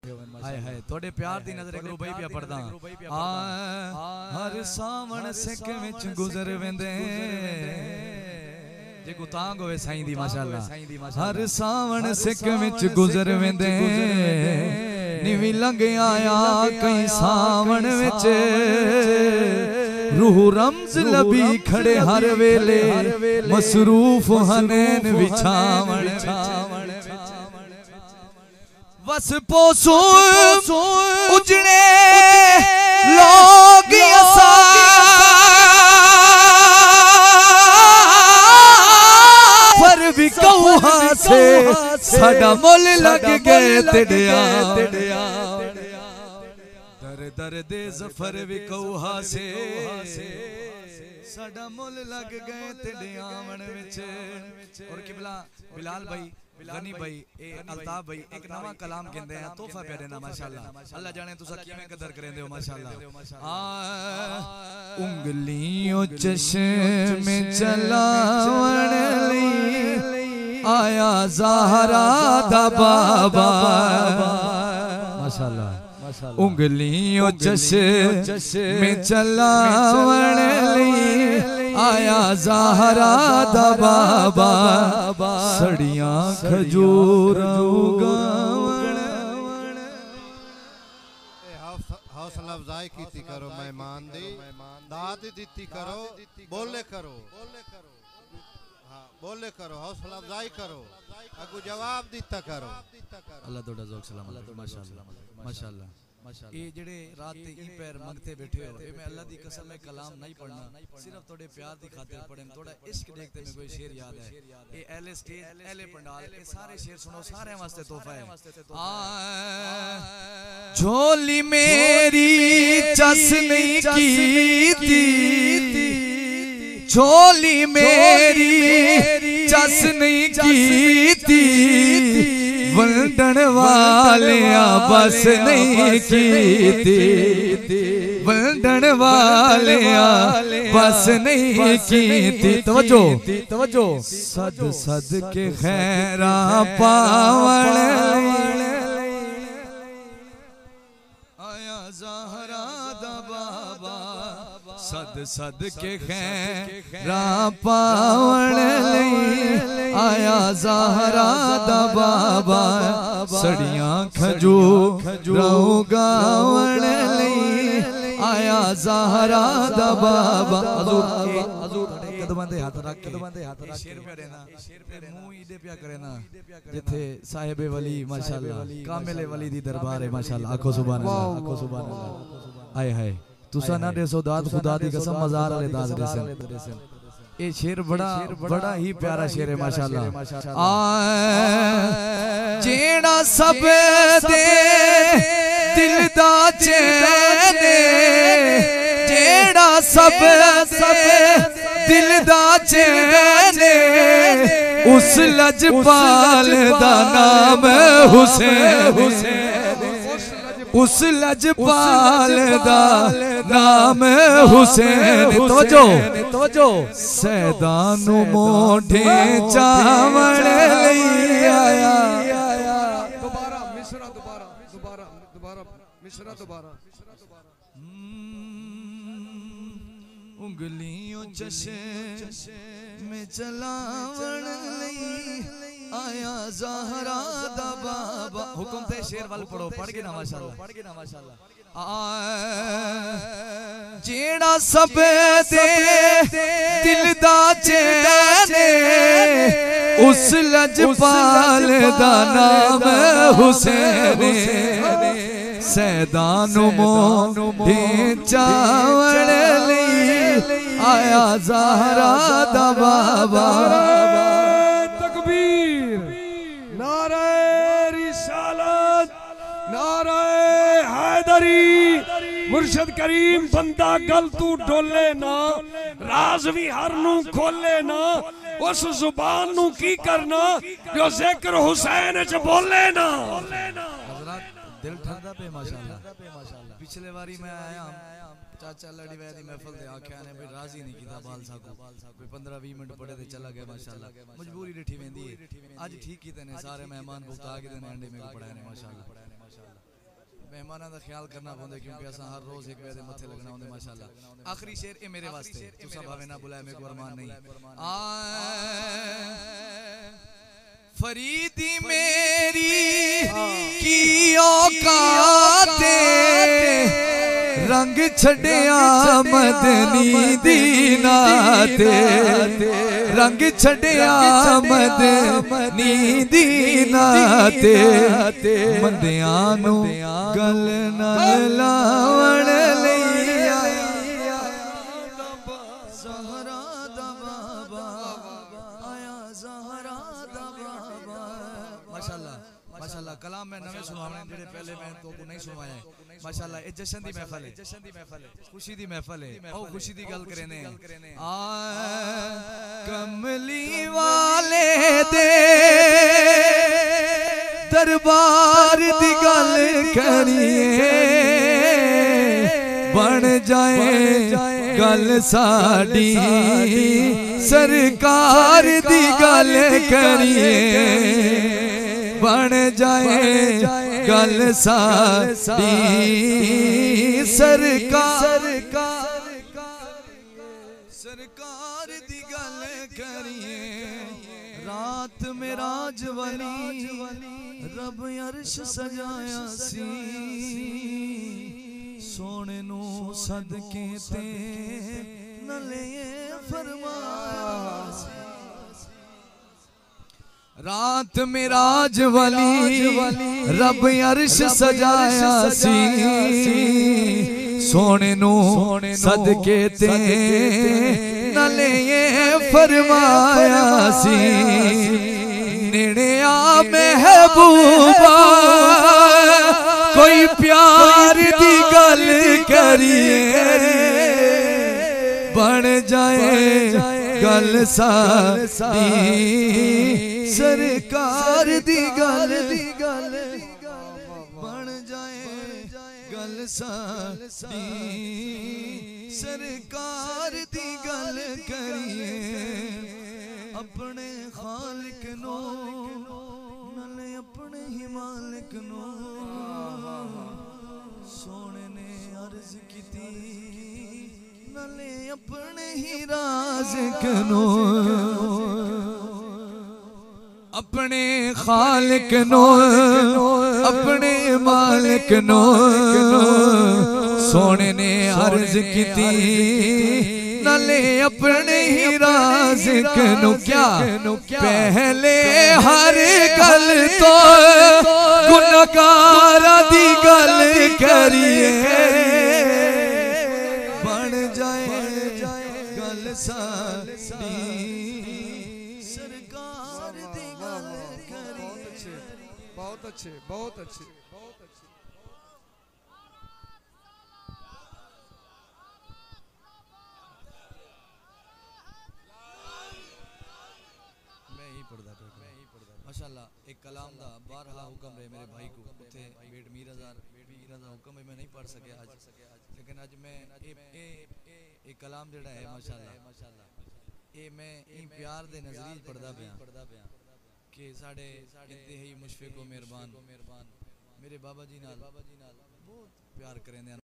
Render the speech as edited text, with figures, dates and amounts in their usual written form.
हाय हाय थोड़े प्यार दी नजर करो भाई पिया पढ़दा हर सावण सिक विच गुजर वेंदे जे को तांग होवे साईं दी माशाअल्लाह हर सावण सिक विच गुजर वेंदे निवी लंघ आया कई सावण विच रूह रमज लबी खड़े हर वेले मसरूफ हनैन विछावण बस पोसो उजड़े लोग पर भी कौहा से साडा मुल लग गए तिड़िया दर दर दे जफर भी कौहा से साडा मुल लग गए तिड़ियावन विच। और किबला बिलाल भाई गनी भाई अल्ताफ भाई एक नवा कलाम कहंदे हैं तोहफा पे देना माशाअल्लाह अल्लाह जाने तुसा किवें कदर करेंदे हो माशाअल्लाह। उंगलियों चश्मे चलावण लई आया ज़हरा दा बाबा माशाअल्लाह उंगलियों चश्मे चलावण लई आया ज़हरा दा बाबा सड़ियां खजूर उगावण। हौसला अफजाई कीती करो मेहमान दी दाद दिती करो बोले करो हाँ बोले करो हौसला अफजाई करो अगू जवाब दिता करो। अल्लाह तोड़ा ज़ौक़ सलाम माशाअल्लाह माशाअल्लाह ये जेड़े रात ते ई पैर मंगते बैठे हो ए मैं अल्लाह दी कसम में कलाम नहीं पढ़ना सिर्फ थोड़े प्यार दी खातिर पढ़न थोड़ा इश्क देखते में कोई शेर याद है ये अहले स्टेज अहले पंडाल ये सारे शेर सुनो सारे वास्ते तोहफा है। झोली मेरी चस नहीं कीती झोली मेरी चस नहीं कीती वंडन वालिया बस नहीं कीती वंडन वालिया बस नहीं कीती। तवज्जो तवज्जो सद सद के खैरा पावण आया ज़हरा दा बाबा सद सद के खैरा पावण आया ज़हरा दा बाबा सड़ियां खजूर उगावण आया ज़हरा दा बाबा। हजूर कदमां दे हाथ रख के शेर पे रहना मुंह ईदे पिया करे ना जिथे साहिबे वली माशाअल्लाह कामिले वली दी दरबार है माशाअल्लाह। आखो सुभान अल्लाह आखो सुभान अल्लाह। आए हाय तुसा ना देसो दाद खुदा दी कसम मजार वाले दाद देसन ये शेर बड़ा ही प्यारा शेर है माशाअल्लाह। जेड़ा सब दे दिल दा चैन जेड़ा सब दिल दा चैन उस लजपाल दा नाम हुसैन उस लजपाल दा नाम हुसैन। तवज्जो सैदानू मोढे चावण लई आया दोबारा मिसरा दोबारा मिसरा दोबारा उंगलियों चश्मे चलावण लई आया ज़हरा दा बाबा। हुक्म थे शेर वाल पढ़ो पढ़ के ना माशाअल्लाह जेड़ा सब दे दिल दा चैन उस लजपाल दा नाम हुसैन सैदानू मोढे चावण लई आया ज़हरा दा बाबा। तकबीर नारे रिसालत नारे हैदरी मुर्शद करीम बंदा गल तू डोले ना राज भी हर नू खोले ना उस जुबान नू की करना जो जिक्र हुसैन च बोले ना। दिल ठंडा पे माशाअल्लाह। पिछले बारी मैं आया चाचा लड़ी वैद दी महफिल दे आख्या ने भाई राजी नहीं कीता बाल साहब कोई 15-20 मिनट पढ़े ते चला गया माशाअल्लाह। मजबूरी डिठी वेंदी है आज ठीक कीते ने सारे मेहमान भुगता के ने अंडे में को पढ़ाए ने माशाअल्लाह। मेहमानों का ख्याल करना पौंदा क्योंकि असा हर रोज एक बजे मथे लगना होंदे माशाल्लाह। आखिरी शेर ए मेरे वास्ते तुसा भावे ना बुलाए मेरे को अरमान नहीं। फरीदी मेरी की औकाते रंग छड़िया मदनी दीनाते रंग छड़िया मदनी दीनाते मंदियां नू गल नाल लावण लईया ज़हरा दा बाबा आया ज़हरा दा बाबा। माशाल्लाह माशाल्लाह कलाम मैं नवे सुनाने जेड़े पहले मैं तो को नहीं सुनाया है माशाल्लाह। ए जश्न दी महफिल है खुशी दी महफिल है ओ खुशी दी गल करे ने आ कमली वाले दे दरबार दी गल करिए बन जाए गल साडी सरकार दी गल करिए बन जाए गल साडी सरकार दी गल करिए। रात में राज वाली रब अर्श सजाया सी सोने नू सदके ते नले फरमाया सी। रात में राज वाली रब अर्श सजाया सी सोने नू सदके ते नले फरमाया सी। नेड़े आ महबूबा कोई प्यार दी गल करिए बन जाए गल साडी सरकार दी गल बन जाए गल साडी सरकार दी गल करिए। अपने खालिक नो नले अपने ही मालिक नो सोने ने अर्ज कीती नले अपने ही राज़िक नो अपने खालिक नो अपने मालिक नो सोने ने अर्ज कीती नले अपने ही राज़िक नु क्या पहले हर गल तो गुनहगार दी गल करिए बन जाए गल साडी सरकार दी गल करिए। बहुत अच्छे बहुत अच्छे। माशाल्लाह एक कलाम दा बारहा हुक्म रहे मेरे भाई को उथे बेट मीर हजार हुक्म मैं नहीं पढ़ सके आज लेकिन आज मैं एक कलाम जेड़ा है माशाल्लाह ये मैं इन प्यार दे नजरीज पढ़दा पिया कि साडे इंतहाई मुशफिक व मेहरबान मेरे बाबा जी नाल बहुत प्यार करेंदे